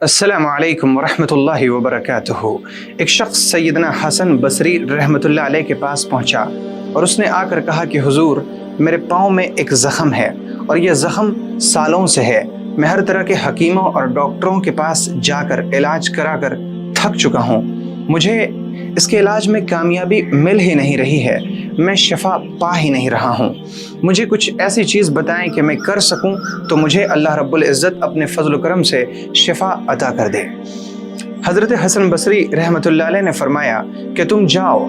अस्सलामु अलैकुम वरहमतुल्लाहि वबरकातुहू। एक शख्स सैयदना हसन बसरी रहमतुल्लाह अलैह के पास पहुंचा और उसने आकर कहा कि हुजूर, मेरे पाँव में एक ज़ख़म है और यह ज़ख़म सालों से है। मैं हर तरह के हकीमों और डॉक्टरों के पास जाकर इलाज कराकर थक चुका हूँ। मुझे इसके इलाज में कामयाबी मिल ही नहीं रही है। मैं शिफा पा ही नहीं रहा हूँ। मुझे कुछ ऐसी चीज़ बताएं कि मैं कर सकूँ तो मुझे अल्लाह रब्बुल इज़्ज़त अपने फ़ज़ल करम से शिफा अता कर दे। हज़रत हसन बसरी रहमतुल्लाह अलैह ने फरमाया कि तुम जाओ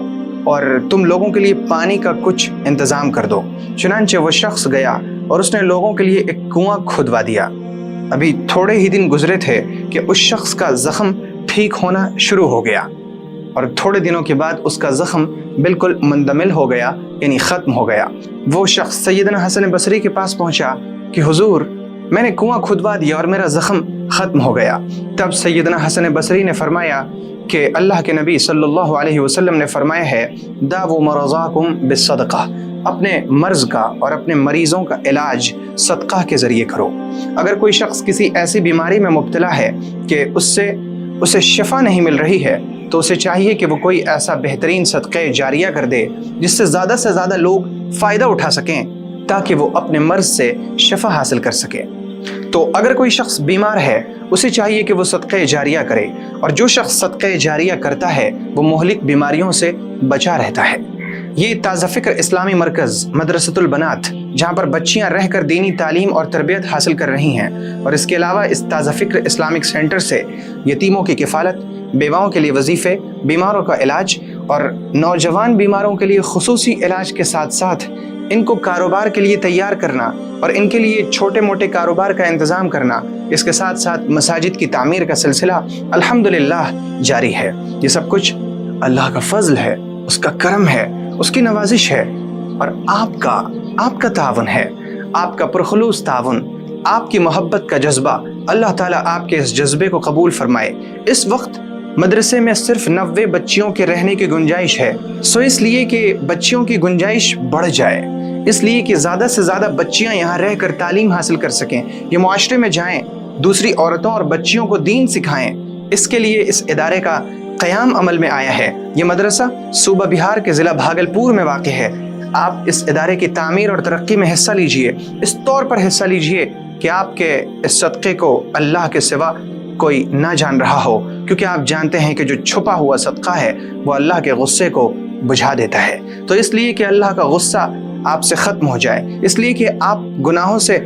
और तुम लोगों के लिए पानी का कुछ इंतज़ाम कर दो। चुनांचे वो शख्स गया और उसने लोगों के लिए एक कुआं खुदवा दिया। अभी थोड़े ही दिन गुजरे थे कि उस शख्स का ज़ख़म ठीक होना शुरू हो गया और थोड़े दिनों के बाद उसका ज़ख़म बिल्कुल मुंदमिल हो गया, यानी ख़त्म हो गया। वो शख्स सैयदना हसन बसरी के पास पहुंचा कि हुजूर, मैंने कुआं खुदवा दिया और मेरा ज़ख़म ख़त्म हो गया। तब सैयदना हसन बसरी ने फरमाया कि अल्लाह के नबी सल्लल्लाहु अलैहि वसल्लम ने फरमाया है, दावु मरज़ाकुम बिस्सदक़ा, अपने मर्ज़ का और अपने मरीज़ों का इलाज सदक़ा के ज़रिए करो। अगर कोई शख्स किसी ऐसी बीमारी में मुब्तला है कि उसे शिफा नहीं मिल रही है तो उसे चाहिए कि वो कोई ऐसा बेहतरीन सदक़े जारिया कर दे जिससे ज़्यादा लोग फ़ायदा उठा सकें ताकि वो अपने मर्ज़ से शिफा हासिल कर सके। तो अगर कोई शख्स बीमार है उसे चाहिए कि वो सदक़े जारिया करे, और जो शख्स सदक़े जारिया करता है वो मुहलिक बीमारियों से बचा रहता है। ये ताज़ा फ़िक्र इस्लामी मरकज़ मदरसतुल बनात, जहाँ पर बच्चियाँ रहकर दीनी तालीम और तरबियत हासिल कर रही हैं, और इसके अलावा इस ताज़ा फ़िक्र इस्लामिक सेंटर से यतीमों की किफ़ालत, बेवाओं के लिए वजीफ़े, बीमारों का इलाज और नौजवान बीमारों के लिए खुसूसी इलाज के साथ साथ इनको कारोबार के लिए तैयार करना और इनके लिए छोटे मोटे कारोबार का इंतज़ाम करना, इसके साथ साथ मसाजिद की तामीर का सिलसिला अल्हम्दुलिल्लाह जारी है। ये सब कुछ अल्लाह का फ़ज़ल है, उसका करम है, उसकी नवाजिश है, और आपका तावन है, आपका पुरखुलूस तावन, आपकी मोहब्बत का जज्बा। अल्लाह ताला आपके इस जज्बे को कबूल फरमाए। इस वक्त मदरसे में सिर्फ 90 बच्चियों के रहने की गुंजाइश है, सो इसलिए कि बच्चियों की गुंजाइश बढ़ जाए, इसलिए कि ज़्यादा से ज़्यादा बच्चियाँ यहाँ रहकर तालीम हासिल कर सकें, ये मुआशरे में जाएँ, दूसरी औरतों और बच्चियों को दीन सिखाएँ। इसके लिए इस इदारे का क़याम अमल में आया है। ये मदरसा सूबा बिहार के ज़िला भागलपुर में वाक़ है। आप इस इदारे की तामीर और तरक्की में हिस्सा लीजिए। इस तौर पर हिस्सा लीजिए कि आपके इस सदक़े को अल्लाह के सिवा कोई ना जान रहा हो, क्योंकि आप जानते हैं कि जो छुपा हुआ सदक़ा है वो अल्लाह के गुस्से को बुझा देता है। तो इसलिए कि अल्लाह का गुस्सा आपसे ख़त्म हो जाए, इसलिए कि आप गुनाहों से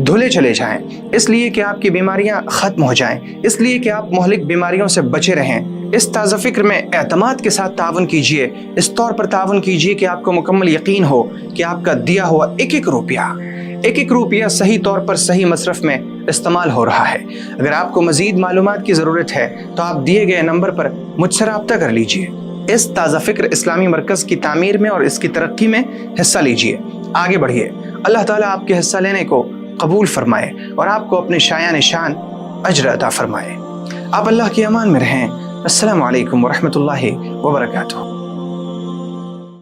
धुले चले जाएं, इसलिए कि आपकी बीमारियां ख़त्म हो जाएं, इसलिए कि आप मुहलिक बीमारियों से बचे रहें। इस ताज़ा फ़िक्र में एतमाद के साथ तावन कीजिए। इस तौर पर तावन कीजिए कि आपको मुकम्मल यकीन हो कि आपका दिया हुआ एक एक रुपया सही तौर पर सही मसरफ़ में इस्तेमाल हो रहा है। अगर आपको मज़ीद मालूमात की ज़रूरत है तो आप दिए गए नंबर पर मुझसे रब्ता कर लीजिए। इस ताज़ा फ़िक्र इस्लामी मरकज़ की तामीर में और इसकी तरक्की में हिस्सा लीजिए, आगे बढ़िए। अल्लाह ताला आपके हिस्सा लेने को कबूल फरमाए और आपको अपने शाया निशान अजर अता फरमाए। आप अल्लाह की अमान में रहें। अस्सलामु अलैकुम वरहमतुल्लाहि वबरकातुहू।